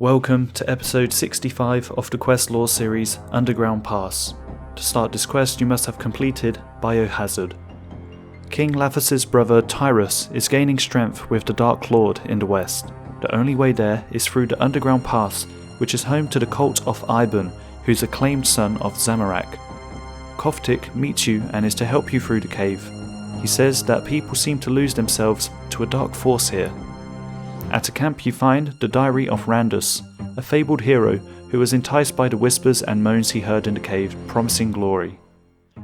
Welcome to episode 65 of the quest lore series Underground Pass. To start this quest you must have completed Biohazard. King Lathas's brother Tyrus is gaining strength with the Dark Lord in the west. The only way there is through the Underground Pass, which is home to the cult of Iban, who's a claimed son of Zamorak. Koftik meets you and is to help you through the cave. He says that people seem to lose themselves to a dark force here. At a camp you find the diary of Randus, a fabled hero who was enticed by the whispers and moans he heard in the cave, promising glory.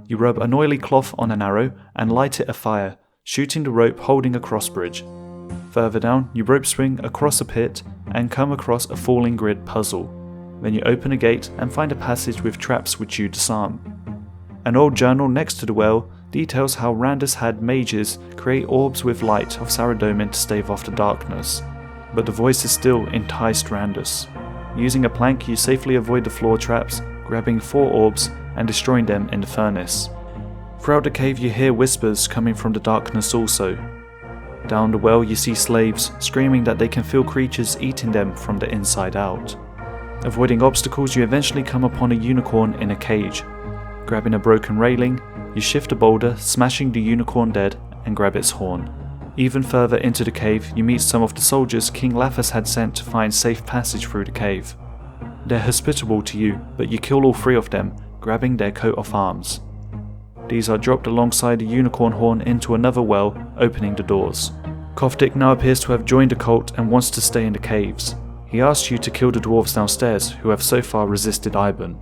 You rub an oily cloth on an arrow and light it afire, shooting the rope holding a cross bridge. Further down, you rope swing across a pit and come across a falling grid puzzle. Then you open a gate and find a passage with traps which you disarm. An old journal next to the well details how Randus had mages create orbs with light of Saradomin to stave off the darkness. But the voices still enticed Randus. Using a plank you safely avoid the floor traps, grabbing 4 orbs and destroying them in the furnace. Throughout the cave you hear whispers coming from the darkness also. Down the well you see slaves screaming that they can feel creatures eating them from the inside out. Avoiding obstacles you eventually come upon a unicorn in a cage. Grabbing a broken railing, you shift a boulder, smashing the unicorn dead and grab its horn. Even further into the cave, you meet some of the soldiers King Lathas had sent to find safe passage through the cave. They're hospitable to you, but you kill all 3 of them, grabbing their coat of arms. These are dropped alongside the unicorn horn into another well, opening the doors. Koftik now appears to have joined the cult and wants to stay in the caves. He asks you to kill the dwarves downstairs, who have so far resisted Iban.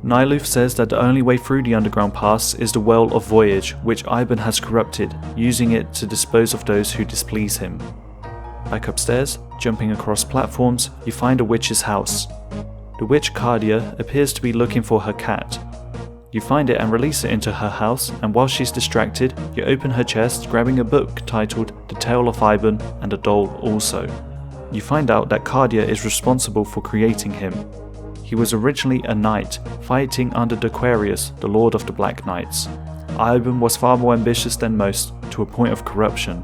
Nyluth says that the only way through the underground pass is the Well of Voyage, which Iban has corrupted, using it to dispose of those who displease him. Back upstairs, jumping across platforms, you find a witch's house. The witch Cardia appears to be looking for her cat. You find it and release it into her house, and while she's distracted, you open her chest, grabbing a book titled The Tale of Iban and a doll also. You find out that Cardia is responsible for creating him. He was originally a knight, fighting under Aquarius, the Lord of the Black Knights. Iban was far more ambitious than most, to a point of corruption.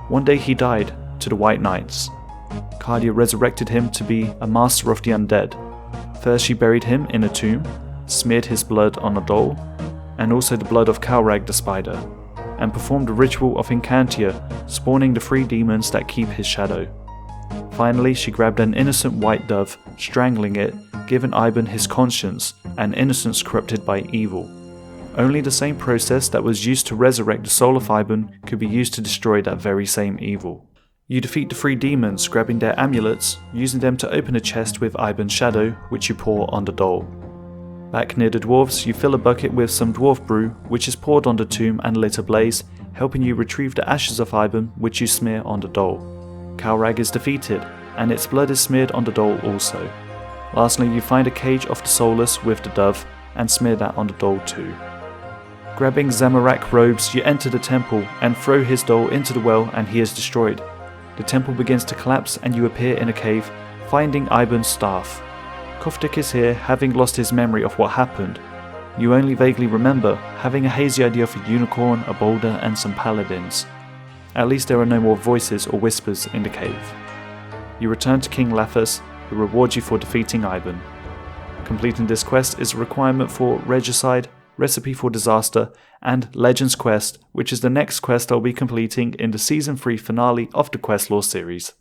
One day he died to the White Knights. Cardia resurrected him to be a master of the undead. First she buried him in a tomb, smeared his blood on a doll, and also the blood of Kalrag the spider, and performed a ritual of Incantia, spawning the 3 demons that keep his shadow. Finally, she grabbed an innocent white dove, strangling it, giving Iban his conscience, and innocence corrupted by evil. Only the same process that was used to resurrect the soul of Iban could be used to destroy that very same evil. You defeat the 3 demons, grabbing their amulets, using them to open a chest with Iban's shadow, which you pour on the doll. Back near the dwarves, you fill a bucket with some dwarf brew, which is poured on the tomb and lit ablaze, helping you retrieve the ashes of Iban, which you smear on the doll. Kalrag is defeated, and its blood is smeared on the doll also. Lastly, you find a cage of the soulless with the dove, and smear that on the doll too. Grabbing Zamorak robes, you enter the temple and throw his doll into the well, and he is destroyed. The temple begins to collapse and you appear in a cave, finding Iban's staff. Koftik is here, having lost his memory of what happened. You only vaguely remember having a hazy idea of a unicorn, a boulder and some paladins. At least there are no more voices or whispers in the cave. You return to King Lathas, who rewards you for defeating Iban. Completing this quest is a requirement for Regicide, Recipe for Disaster, and Legends Quest, which is the next quest I'll be completing in the Season 3 finale of the Quest Lore series.